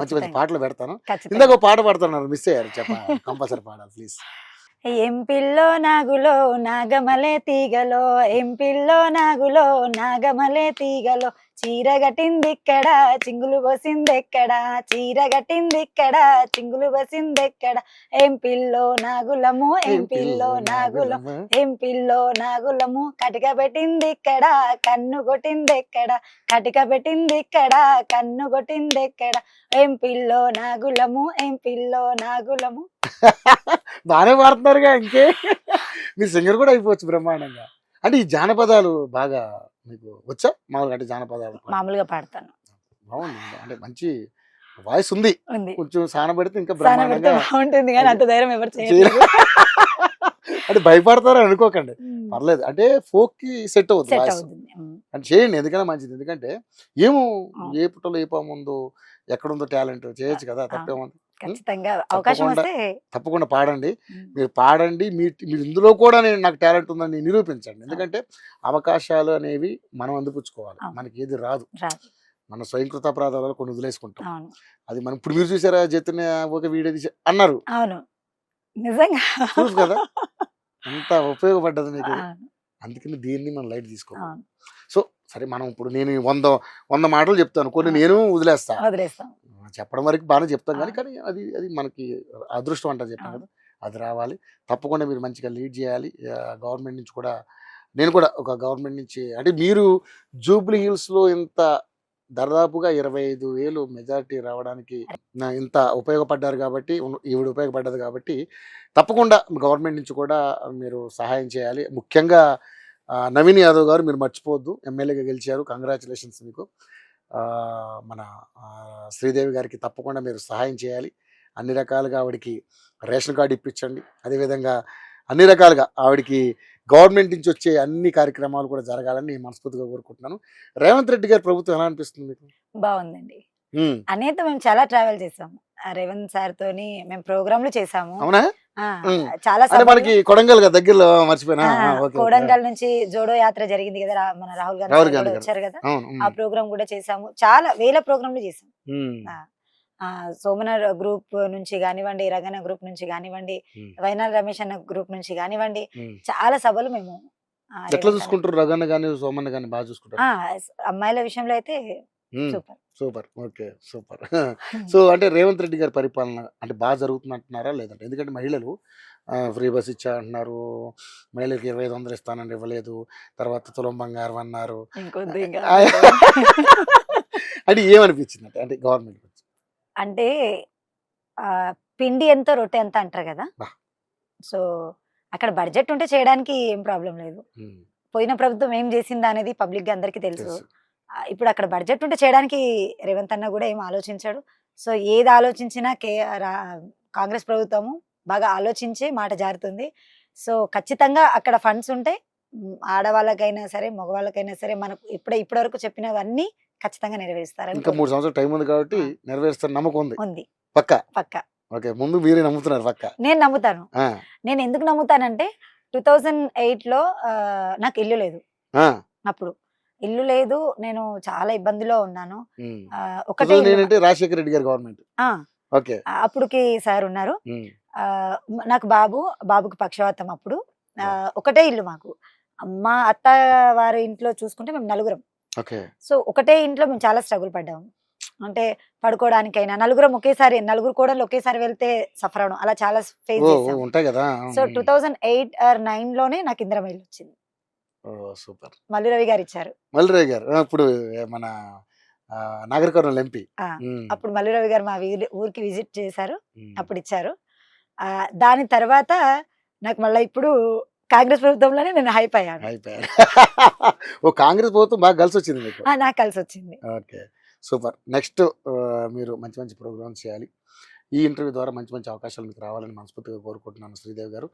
మంచి మంచి ఖచ్చితంగా పాటలు పెడతాను. ఖచ్చితంగా ఇందాక ఒక పాట పాడుతున్నారు, మిస్ అయ్యారు, కంపల్సరీ పాడాలి ప్లీజ్. ఎంపిల్లో నాగులో నాగమలే తీగలో ఎంపిల్లో నాగులో నాగమలే తీగలో చీర గట్టిందిక్కడ చింగులు పోసిందెక్కడ చీర గట్టిందిక్కడ చింగులు పోసిందెక్కడ ఎంపిల్లో నాగులము ఎంపిల్లో నాగులము ఎంపిల్లో నాగులము కటిక పెట్టిందిక్కడ కన్ను కొట్టిందెక్కడ కటిక పెట్టిందిక్కడ కన్ను కొట్టిందెక్కడ ఎంపిల్లో నాగులము ఎంపిల్లో నాగులము. బాగానే పాడుతున్నారుగా, ఇంకే మీరు సింగర్ కూడా అయిపోవచ్చు బ్రహ్మాండంగా. అంటే ఈ జానపదాలు బాగా మీకు వచ్చా మామూలుగా? అంటే జానపదాలు మామూలుగా పాడతాను. బాగుంది, అంటే మంచి వాయిస్ ఉంది. ఉంది కొంచెం సానబడితే ఇంకా సాన పెడితే బ్రహ్మాండంగా బాగుంటుంది కానీ అంత ధైర్యం ఎవరు చేయరు. చేయలేదు. అంటే భయపడతారని అనుకోకండి, పర్లేదు. అంటే ఫోక్ కి సెట్ అవుతుంది సెట్ వాయిస్. అవుతుంది. అంటే చేయండి, ఎందుకైనా మంచిది. ఎందుకంటే ఏమో అవును. ఏ పుట్టలో ఏ పాము ఉందో, ఎక్కడుందో టాలెంట్ చేయొచ్చు కదా, తప్పేముంది. ఖచ్చితంగా అవకాశం తప్పకుండా వస్తే తప్పకుండా పాడండి. మీరు పాడండి, మీరు ఇందులో కూడా నేను నాకు టాలెంట్ ఉందని నిరూపించండి. ఎందుకంటే అవకాశాలు అనేవి మనం అందిపుచ్చుకోవాలి. అవును. మనకి ఏది రాదు, రాదు. మన స్వయంకృతాపరాధాలు కొన్ని వదిలేసుకుంటాం. అవును అది మనం ఇప్పుడు మీరు చూసారా, జతిన్ ఒక వీడియో తీసి అన్నారు, అవును నిజంగా ప్రూఫ్ కదా, అంత ఉపయోగపడ్డది మీకు. అవును. అందుకని దీన్ని మనం లైట్ తీసుకోవాలి. అవును. సో సరే, మనం ఇప్పుడు నేను 100 మాటలు చెప్తాను, కొన్ని నేను వదిలేస్తా. వదిలేస్తాం. చెప్పడం వరకు బాగానే చెప్తాం, కానీ ఆ. కానీ అది అది మనకి అదృష్టం అంటారు, చెప్పాను ఆ. కదా, అది రావాలి. తప్పకుండా మీరు మంచిగా లీడ్ చేయాలి. గవర్నమెంట్ నుంచి కూడా, నేను కూడా ఒక గవర్నమెంట్ నుంచి, అంటే మీరు జూబ్లీ హిల్స్లో ఇంత దాదాపుగా 25,000 మెజారిటీ రావడానికి ఇంత ఉపయోగపడ్డారు కాబట్టి, ఈవిడ ఉపయోగపడ్డది కాబట్టి, తప్పకుండా గవర్నమెంట్ నుంచి కూడా మీరు సహాయం చేయాలి. ముఖ్యంగా నవీన్ యాదవ్ గారు మీరు మర్చిపోవద్దు, ఎమ్మెల్యేగా గెలిచారు, కంగ్రాచులేషన్స్ మీకు. మన శ్రీదేవి గారికి తప్పకుండా మీరు సహాయం చేయాలి. అన్ని రకాలుగా ఆవిడకి రేషన్ కార్డు ఇప్పించండి. అదేవిధంగా అన్ని రకాలుగా ఆవిడకి గవర్నమెంట్ నుంచి వచ్చే అన్ని కార్యక్రమాలు కూడా జరగాలని నేను మనస్ఫూర్తిగా కోరుకుంటున్నాను. రేవంత్ రెడ్డి గారి ప్రభుత్వం ఎలా అనిపిస్తుంది మీకు? బాగుందండి. అనేత మేము చాలా ట్రావెల్ చేసాము. రేవంత్ సార్ తోని మేము ప్రోగ్రాంలు చేసాము. అవునా? చాలా అంటే మనకి కొడంగల్ దగ్గరలో మర్చిపోయినా, కోడంగల్ నుంచి జోడో యాత్ర జరిగింది కదా, మన రాహుల్ గాంధీ కూడా వచ్చారు కదా, ఆ ప్రోగ్రామ్ కూడా చేసాము. చాలా వేల ప్రోగ్రాంలు చేసాము. సోమన గ్రూప్ నుంచి కానివ్వండి, రగన గ్రూప్ నుంచి కానివ్వండి, వైనాల్ రమేష్ అన్న గ్రూప్ నుంచి కానివ్వండి, చాలా సభలు మేము. ఎట్లా చూసుకుంటారు? రగన్న గానీ సోమన్న గానీ బాగా చూసుకుంటారు? అమ్మాయిల విషయంలో అయితే super super. Okay, super. So అంటే రేవంత్ రెడ్డి గారి పరిపాలన అంటే బాగా జరుగుతుంది అంటున్నారా లేదంటే? ఎందుకంటే మహిళలు ఫ్రీ బస్ ఇచ్చా అంటున్నారు, మహిళలకు 2500 ఇస్తానని ఇవ్వలేదు, తర్వాత తులం బంగారం అన్నారు. అంటే ఏమనిపించింది అంటే గవర్నమెంట్ అంటే పిండి ఎంత రొట్టె ఎంత అంటారు కదా, సో అక్కడ బడ్జెట్ ఉంటే చేయడానికి ఏం ప్రాబ్లం లేదు. పోయిన ప్రభుత్వం ఏం చేసిందా అనేది పబ్లిక్ గా అందరికీ తెలుసు. ఇప్పుడు అక్కడ బడ్జెట్ ఉంటే చేయడానికి రేవంత్ అన్న కూడా ఏం ఆలోచించాడు. సో ఏది ఆలోచించినా కాంగ్రెస్ ప్రభుత్వము బాగా ఆలోచించే మాట జారుతుంది. సో ఖచ్చితంగా అక్కడ ఫండ్స్ ఉంటే ఆడవాళ్ళకైనా సరే మగవాళ్ళకైనా సరే మనకు ఇప్పటి వరకు చెప్పినవన్నీ ఖచ్చితంగా నెరవేరుస్తారు. ఇంకా 3 సంవత్సరాల టైం ఉంది కాబట్టి నెరవేరుస్తారు నమ్మకం ఉంది. పక్కా. ఓకే, ముందు మీరే నమ్ముతున్నారు? పక్కా నేను నమ్ముతాను. నేను ఎందుకు నమ్ముతానంటే 2008 లో నాకు ఇల్లు లేదు. అప్పుడు ఇల్లు లేదు, నేను చాలా ఇబ్బందిలో ఉన్నాను. ఒకటే రాజశేఖర రెడ్డి గారి గవర్నమెంట్ అప్పుడుకి సార్ ఉన్నారు. నాకు బాబుకి పక్షవాతం. అప్పుడు ఒకటే ఇల్లు మాకు. మా అత్త వారి ఇంట్లో చూసుకుంటే మేము 4. సో ఒకటే ఇంట్లో మేము చాలా స్ట్రగుల్ పడ్డాము. అంటే పడుకోవడానికైనా నలుగురు కోడలు ఒకేసారి వెళ్తే సఫర్ అవడం, అలా చాలా ఫేస్ చేసాం. సో 2008 or 2009 లోనే నాకు ఇందిరమ్మ ఇల్లు వచ్చింది. సూపర్. మల్లు రవి గారు ఇచ్చారు. ఇప్పుడు మన నాగర్ కర్నూలు ఎంపీ. అప్పుడు మల్లు రవి గారు మా ఊరికి విజిట్ చేశారు, అప్పుడు ఇచ్చారు. దాని తర్వాత నాకు మళ్ళీ ఇప్పుడు కాంగ్రెస్ ప్రభుత్వంలోనే నేను హైప్ అయ్యాను. కాంగ్రెస్ ప్రభుత్వం బాగా కలిసి వచ్చింది మీకు? నాకు కలిసి వచ్చింది. Okay, super. నెక్స్ట్ మీరు మంచి మంచి ప్రోగ్రామ్స్ చేయాలి. ఈ ఇంటర్వ్యూ ద్వారా మంచి మంచి అవకాశాలు మీకు రావాలని మనస్ఫూర్తిగా కోరుకుంటున్నాను శ్రీదేవి గారు.